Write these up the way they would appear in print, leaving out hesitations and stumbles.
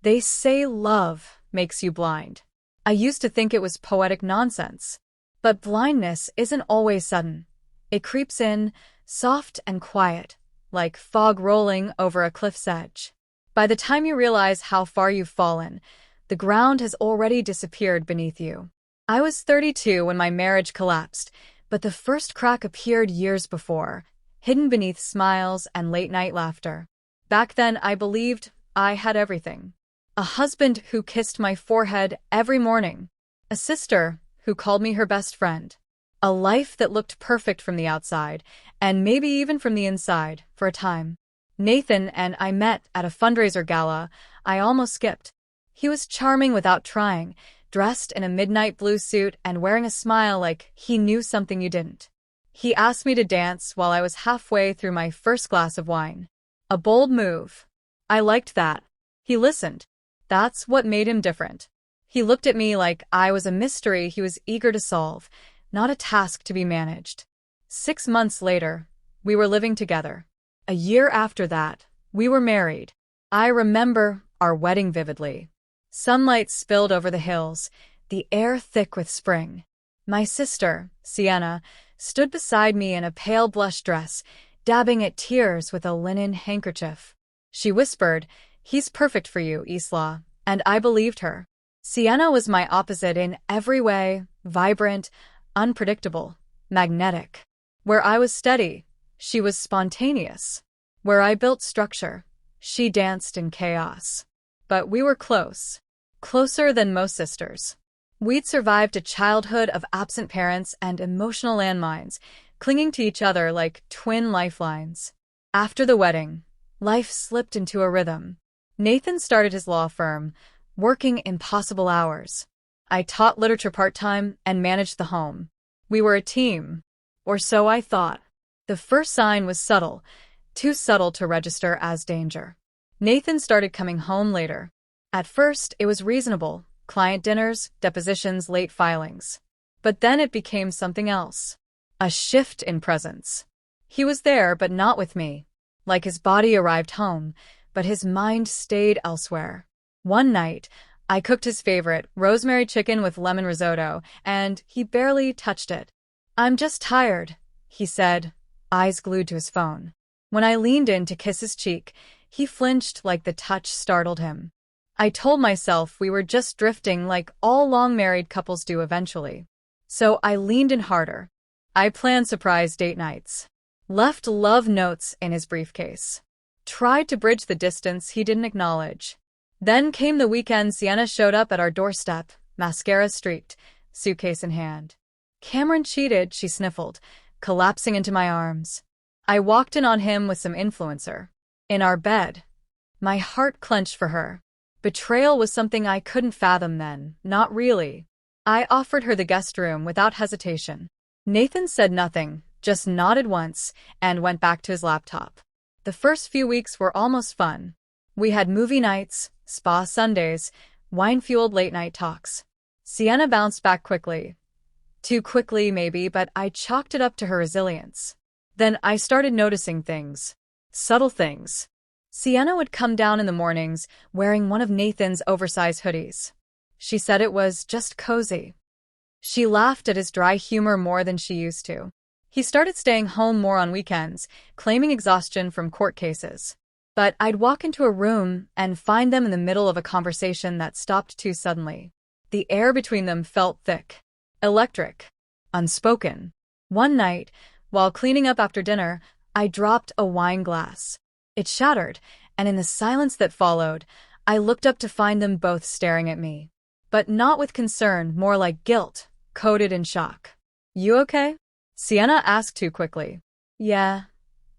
They say love makes you blind. I used to think it was poetic nonsense. But blindness isn't always sudden. It creeps in, soft and quiet, like fog rolling over a cliff's edge. By the time you realize how far you've fallen, the ground has already disappeared beneath you. I was 32 when my marriage collapsed, but the first crack appeared years before, hidden beneath smiles and late-night laughter. Back then, I believed I had everything. A husband who kissed my forehead every morning. A sister who called me her best friend. A life that looked perfect from the outside, and maybe even from the inside, for a time. Nathan and I met at a fundraiser gala I almost skipped. He was charming without trying, dressed in a midnight blue suit and wearing a smile like he knew something you didn't. He asked me to dance while I was halfway through my first glass of wine. A bold move. I liked that. He listened. That's what made him different. He looked at me like I was a mystery he was eager to solve, not a task to be managed. 6 months later, we were living together. A year after that, we were married. I remember our wedding vividly. Sunlight spilled over the hills, the air thick with spring. My sister, Sienna, stood beside me in a pale blush dress, dabbing at tears with a linen handkerchief. She whispered, "He's perfect for you, Isla," and I believed her. Sienna was my opposite in every way, vibrant, unpredictable, magnetic. Where I was steady, she was spontaneous. Where I built structure, she danced in chaos. But we were close. Closer than most sisters. We'd survived a childhood of absent parents and emotional landmines, clinging to each other like twin lifelines. After the wedding, life slipped into a rhythm. Nathan started his law firm, working impossible hours. I taught literature part-time and managed the home. We were a team, or so I thought. The first sign was subtle, too subtle to register as danger. Nathan started coming home later. At first, it was reasonable, client dinners, depositions, late filings. But then it became something else. A shift in presence. He was there, but not with me. Like his body arrived home, but his mind stayed elsewhere. One night, I cooked his favorite, rosemary chicken with lemon risotto, and he barely touched it. "I'm just tired," he said, eyes glued to his phone. When I leaned in to kiss his cheek, he flinched like the touch startled him. I told myself we were just drifting like all long-married couples do eventually. So I leaned in harder. I planned surprise date nights. Left love notes in his briefcase. Tried to bridge the distance he didn't acknowledge. Then came the weekend. Sienna showed up at our doorstep, mascara streaked, suitcase in hand. "Cameron cheated," she sniffled, collapsing into my arms. I walked in on him with some influencer. In our bed. My heart clenched for her. Betrayal was something I couldn't fathom then, not really. I offered her the guest room without hesitation. Nathan said nothing, just nodded once, and went back to his laptop. The first few weeks were almost fun. We had movie nights, spa Sundays, wine-fueled late-night talks. Sienna bounced back quickly. Too quickly, maybe, but I chalked it up to her resilience. Then I started noticing things. Subtle things. Sienna would come down in the mornings, wearing one of Nathan's oversized hoodies. She said it was just cozy. She laughed at his dry humor more than she used to. He started staying home more on weekends, claiming exhaustion from court cases. But I'd walk into a room and find them in the middle of a conversation that stopped too suddenly. The air between them felt thick, electric, unspoken. One night, while cleaning up after dinner, I dropped a wine glass. It shattered, and in the silence that followed, I looked up to find them both staring at me. But not with concern, more like guilt, coated in shock. "You okay?" Sienna asked too quickly. "Yeah,"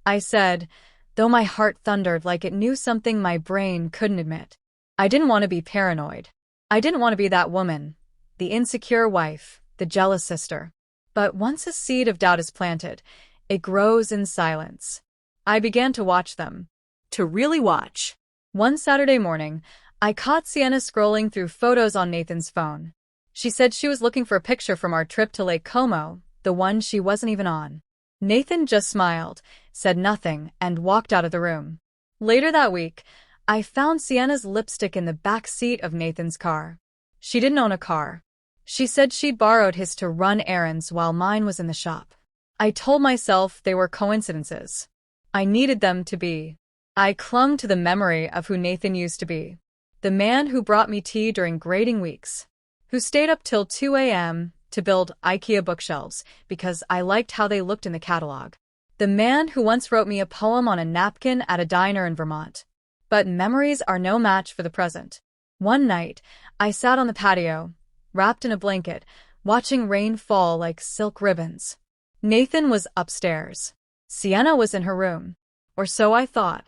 I said, though my heart thundered like it knew something my brain couldn't admit. I didn't want to be paranoid. I didn't want to be that woman, the insecure wife, the jealous sister. But once a seed of doubt is planted, it grows in silence. I began to watch them. To really watch. One Saturday morning, I caught Sienna scrolling through photos on Nathan's phone. She said she was looking for a picture from our trip to Lake Como, the one she wasn't even on. Nathan just smiled, said nothing, and walked out of the room. Later that week, I found Sienna's lipstick in the back seat of Nathan's car. She didn't own a car. She said she'd borrowed his to run errands while mine was in the shop. I told myself they were coincidences. I needed them to be. I clung to the memory of who Nathan used to be. The man who brought me tea during grading weeks. Who stayed up till 2 a.m. to build IKEA bookshelves because I liked how they looked in the catalog. The man who once wrote me a poem on a napkin at a diner in Vermont. But memories are no match for the present. One night, I sat on the patio, wrapped in a blanket, watching rain fall like silk ribbons. Nathan was upstairs. Sienna was in her room. Or so I thought.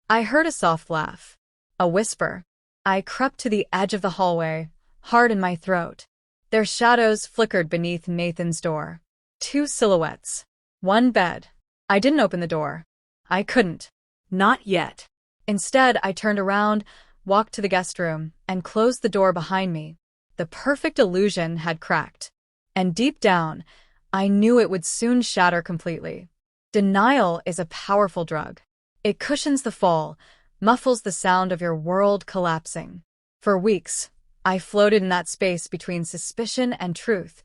I heard a soft laugh. A whisper. I crept to the edge of the hallway, hard in my throat. Their shadows flickered beneath Nathan's door. 2 silhouettes. 1 bed. I didn't open the door. I couldn't. Not yet. Instead, I turned around, walked to the guest room, and closed the door behind me. The perfect illusion had cracked. And deep down, I knew it would soon shatter completely. Denial is a powerful drug. It cushions the fall, muffles the sound of your world collapsing. For weeks, I floated in that space between suspicion and truth,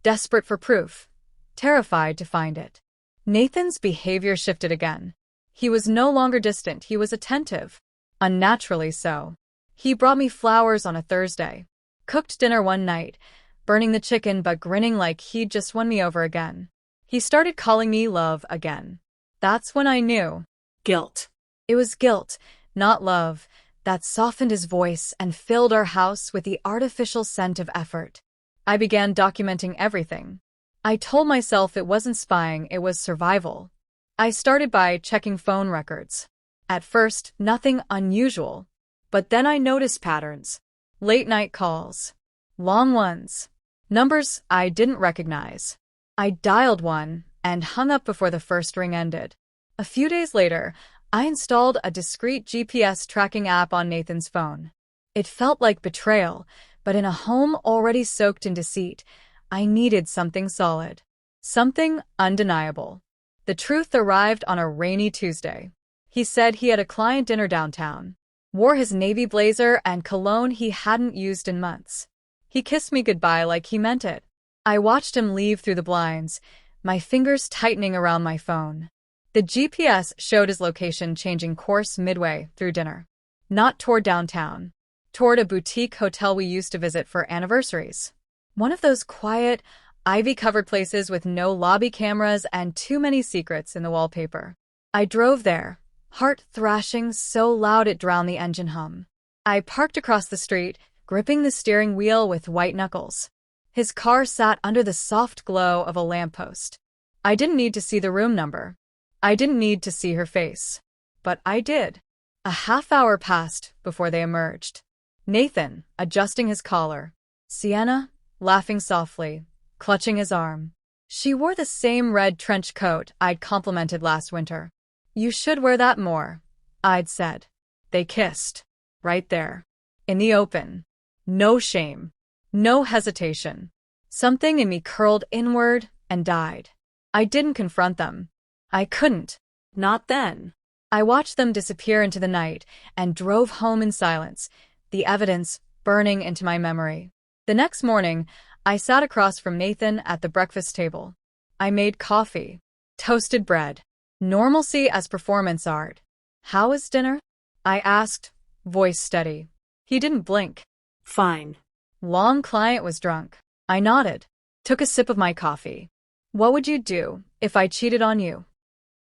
desperate for proof, terrified to find it. Nathan's behavior shifted again. He was no longer distant, he was attentive. Unnaturally so. He brought me flowers on a Thursday. Cooked dinner one night, burning the chicken but grinning like he'd just won me over again. He started calling me love again. That's when I knew. Guilt. It was guilt, not love, that softened his voice and filled our house with the artificial scent of effort. I began documenting everything. I told myself it wasn't spying, it was survival. I started by checking phone records. At first, nothing unusual. But then I noticed patterns. Late-night calls. Long ones. Numbers I didn't recognize. I dialed one and hung up before the first ring ended. A few days later, I installed a discreet GPS tracking app on Nathan's phone. It felt like betrayal, but in a home already soaked in deceit, I needed something solid. Something undeniable. The truth arrived on a rainy Tuesday. He said he had a client dinner downtown. Wore his navy blazer and cologne he hadn't used in months. He kissed me goodbye like he meant it. I watched him leave through the blinds, my fingers tightening around my phone. The GPS showed his location changing course midway through dinner. Not toward downtown. Toward a boutique hotel we used to visit for anniversaries. One of those quiet, ivy-covered places with no lobby cameras and too many secrets in the wallpaper. I drove there, heart thrashing so loud it drowned the engine hum. I parked across the street, gripping the steering wheel with white knuckles. His car sat under the soft glow of a lamppost. I didn't need to see the room number. I didn't need to see her face. But I did. A half-hour passed before they emerged. Nathan, adjusting his collar. Sienna, laughing softly, clutching his arm. She wore the same red trench coat I'd complimented last winter. You should wear that more, I'd said. They kissed. Right there. In the open. No shame. No hesitation. Something in me curled inward and died. I didn't confront them. I couldn't. Not then. I watched them disappear into the night and drove home in silence, the evidence burning into my memory. The next morning, I sat across from Nathan at the breakfast table. I made coffee. Toasted bread. Normalcy as performance art. How was dinner? I asked, voice steady. He didn't blink. Fine. Long client was drunk. I nodded. Took a sip of my coffee. What would you do if I cheated on you?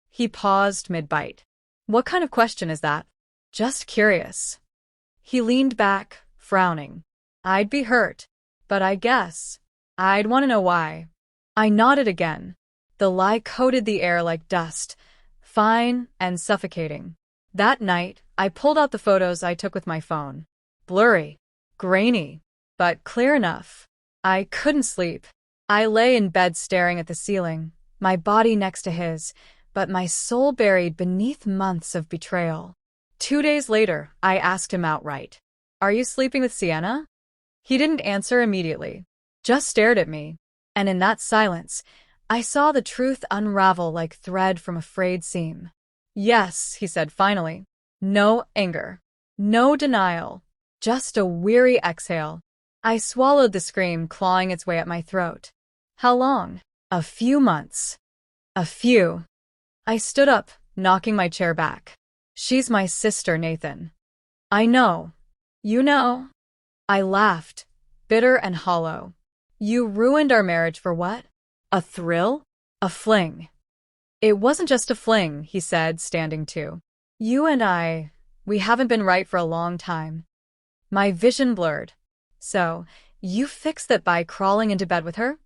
He paused mid-bite. What kind of question is that? Just curious. He leaned back, frowning. I'd be hurt, but I guess I'd want to know why. I nodded again. The lie coated the air like dust, fine and suffocating. That night, I pulled out the photos I took with my phone. Blurry, grainy, but clear enough. I couldn't sleep. I lay in bed staring at the ceiling, my body next to his, but my soul buried beneath months of betrayal. 2 days later, I asked him outright, "Are you sleeping with Sienna?" He didn't answer immediately, just stared at me. And in that silence, I saw the truth unravel like thread from a frayed seam. "Yes," he said finally. No anger. No denial. Just a weary exhale. I swallowed the scream clawing its way at my throat. How long? A few months. A few. I stood up, knocking my chair back. She's my sister, Nathan. I know. You know. I laughed, bitter and hollow. You ruined our marriage for what? A thrill? A fling. It wasn't just a fling, he said, standing too. You and I, we haven't been right for a long time. My vision blurred. So, you fixed that by crawling into bed with her?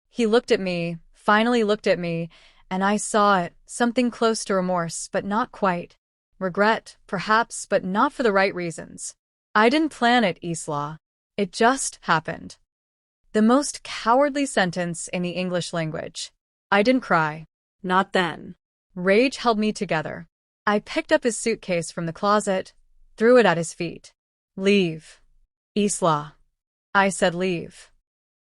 He looked at me, finally looked at me, and I saw it, something close to remorse, but not quite. Regret, perhaps, but not for the right reasons. I didn't plan it, Isla. It just happened. The most cowardly sentence in the English language. I didn't cry. Not then. Rage held me together. I picked up his suitcase from the closet, threw it at his feet. Leave. Isla. I said leave.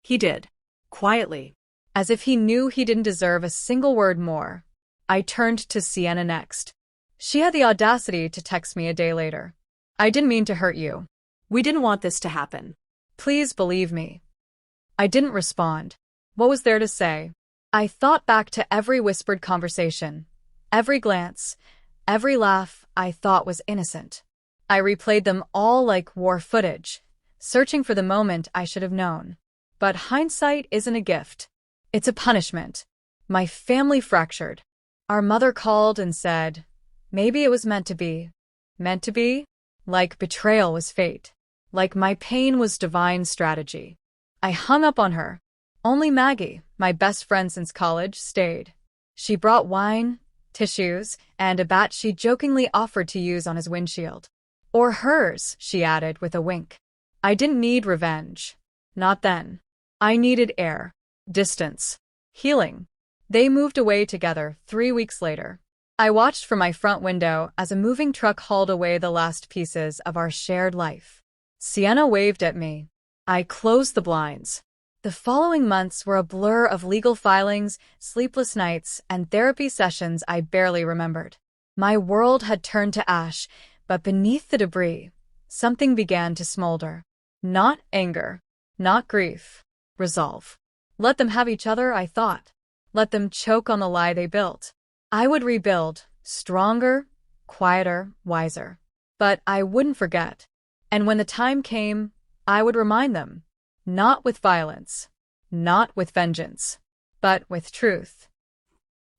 He did. Quietly. As if he knew he didn't deserve a single word more. I turned to Sienna next. She had the audacity to text me a day later. I didn't mean to hurt you. We didn't want this to happen. Please believe me. I didn't respond. What was there to say? I thought back to every whispered conversation, every glance, every laugh I thought was innocent. I replayed them all like war footage, searching for the moment I should have known. But hindsight isn't a gift. It's a punishment. My family fractured. Our mother called and said, maybe it was meant to be. Meant to be? Like betrayal was fate. Like my pain was divine strategy. I hung up on her. Only Maggie, my best friend since college, stayed. She brought wine, tissues, and a bat she jokingly offered to use on his windshield. Or hers, she added with a wink. I didn't need revenge. Not then. I needed air, distance, healing. They moved away together 3 weeks later. I watched from my front window as a moving truck hauled away the last pieces of our shared life. Sienna waved at me. I closed the blinds. The following months were a blur of legal filings, sleepless nights, and therapy sessions I barely remembered. My world had turned to ash, but beneath the debris, something began to smolder. Not anger, not grief, resolve. Let them have each other, I thought. Let them choke on the lie they built. I would rebuild, stronger, quieter, wiser. But I wouldn't forget. And when the time came, I would remind them. Not with violence, not with vengeance, but with truth.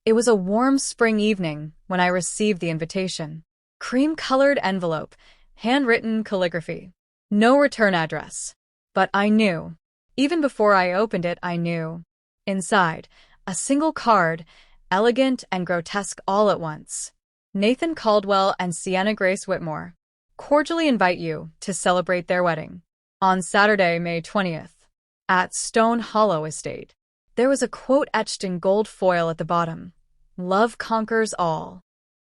It was a warm spring evening when I received the invitation. Cream-colored envelope, handwritten calligraphy. No return address. But I knew. Even before I opened it, I knew. Inside, a single card, elegant and grotesque all at once. Nathan Caldwell and Sienna Grace Whitmore cordially invite you to celebrate their wedding. On Saturday, May 20th, at Stone Hollow Estate. There was a quote etched in gold foil at the bottom. Love conquers all.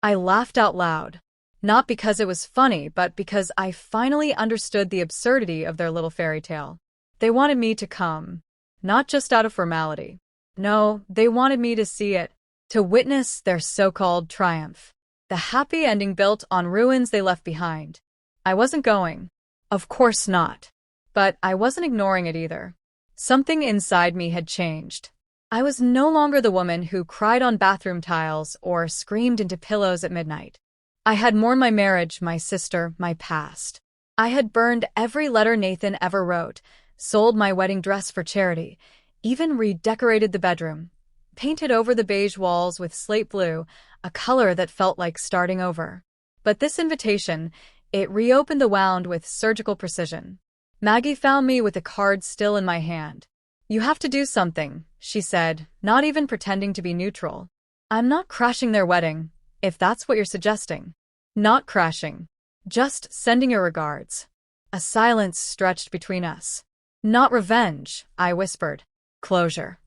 I laughed out loud. Not because it was funny, but because I finally understood the absurdity of their little fairy tale. They wanted me to come. Not just out of formality. No, they wanted me to see it. To witness their so-called triumph. The happy ending built on ruins they left behind. I wasn't going. Of course not. But I wasn't ignoring it either. Something inside me had changed. I was no longer the woman who cried on bathroom tiles or screamed into pillows at midnight. I had mourned my marriage, my sister, my past. I had burned every letter Nathan ever wrote, sold my wedding dress for charity, even redecorated the bedroom, painted over the beige walls with slate blue, a color that felt like starting over. But this invitation, it reopened the wound with surgical precision. Maggie found me with the card still in my hand. You have to do something, she said, not even pretending to be neutral. I'm not crashing their wedding, if that's what you're suggesting. Not crashing. Just sending your regards. A silence stretched between us. Not revenge, I whispered. Closure.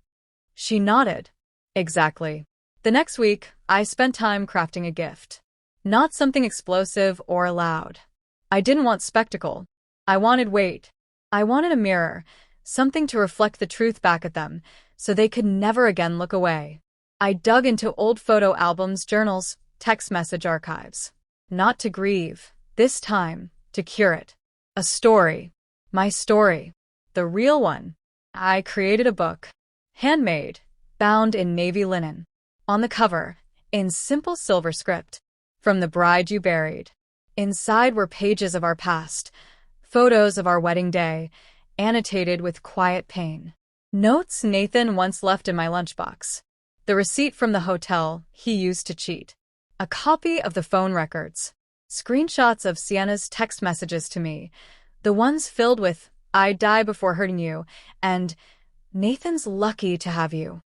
She nodded. Exactly. The next week, I spent time crafting a gift. Not something explosive or loud. I didn't want spectacle. I wanted weight. I wanted a mirror, something to reflect the truth back at them, so they could never again look away. I dug into old photo albums, journals, text message archives. Not to grieve. This time, to cure it. A story. My story. The real one. I created a book. Handmade. Bound in navy linen. On the cover, in simple silver script, "From the bride you buried." Inside were pages of our past, photos of our wedding day, annotated with quiet pain. Notes Nathan once left in my lunchbox. The receipt from the hotel he used to cheat. A copy of the phone records. Screenshots of Sienna's text messages to me. The ones filled with, "I'd die before hurting you," and "Nathan's lucky to have you."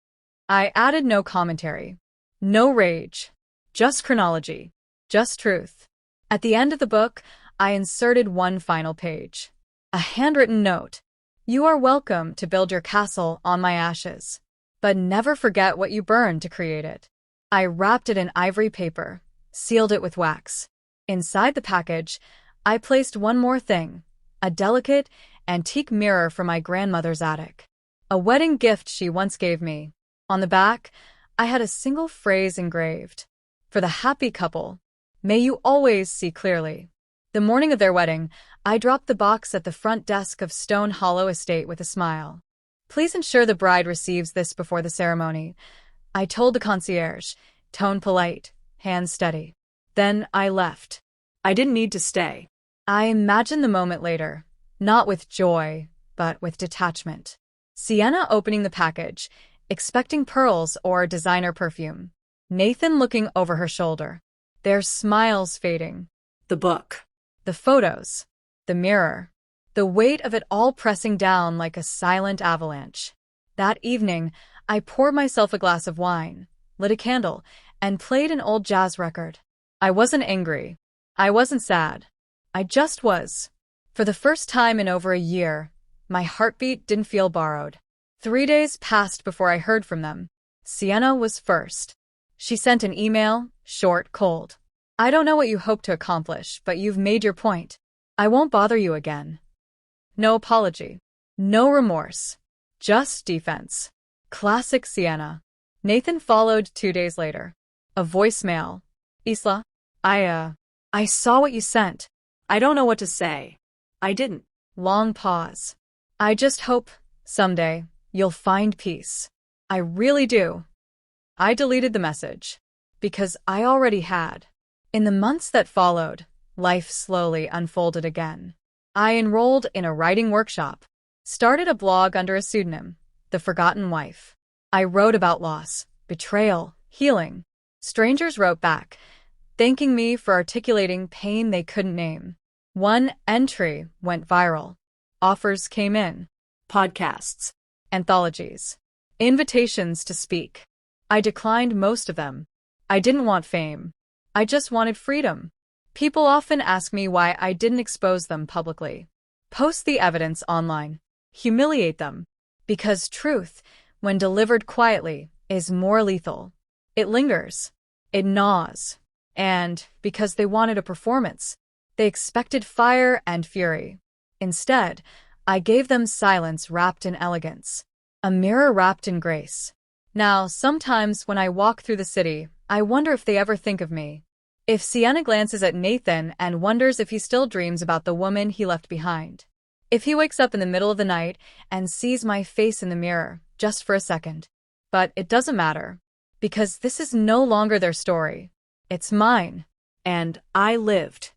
I added no commentary. No rage. Just chronology. Just truth. At the end of the book, I inserted one final page. A handwritten note. "You are welcome to build your castle on my ashes, but never forget what you burned to create it." I wrapped it in ivory paper, sealed it with wax. Inside the package, I placed one more thing, a delicate, antique mirror from my grandmother's attic. A wedding gift she once gave me. On the back, I had a single phrase engraved. "For the happy couple, may you always see clearly." The morning of their wedding, I dropped the box at the front desk of Stone Hollow Estate with a smile. "Please ensure the bride receives this before the ceremony," I told the concierge, tone polite, hand steady. Then I left. I didn't need to stay. I imagined the moment later, not with joy, but with detachment. Sienna opening the package, expecting pearls or designer perfume. Nathan looking over her shoulder. Their smiles fading. The book. The photos. The mirror. The weight of it all pressing down like a silent avalanche. That evening, I poured myself a glass of wine, lit a candle, and played an old jazz record. I wasn't angry. I wasn't sad. I just was. For the first time in over a year, my heartbeat didn't feel borrowed. 3 days passed before I heard from them. Sienna was first. She sent an email, short, cold. "I don't know what you hope to accomplish, but you've made your point. I won't bother you again." No apology. No remorse. Just defense. Classic Sienna. Nathan followed 2 days later. A voicemail. "Isla, I saw what you sent. I don't know what to say." I didn't. Long pause. "I just hope, someday, you'll find peace. I really do." I deleted the message. Because I already had. In the months that followed, life slowly unfolded again. I enrolled in a writing workshop. Started a blog under a pseudonym, The Forgotten Wife. I wrote about loss, betrayal, healing. Strangers wrote back, thanking me for articulating pain they couldn't name. One entry went viral. Offers came in. Podcasts. Anthologies. Invitations to speak. I declined most of them. I didn't want fame. I just wanted freedom. People often ask me why I didn't expose them publicly. Post the evidence online. Humiliate them. Because truth, when delivered quietly, is more lethal. It lingers. It gnaws. And because they wanted a performance, they expected fire and fury. Instead, I gave them silence wrapped in elegance. A mirror wrapped in grace. Now, sometimes when I walk through the city, I wonder if they ever think of me. If Sienna glances at Nathan and wonders if he still dreams about the woman he left behind. If he wakes up in the middle of the night and sees my face in the mirror, just for a second. But it doesn't matter. Because this is no longer their story. It's mine. And I lived.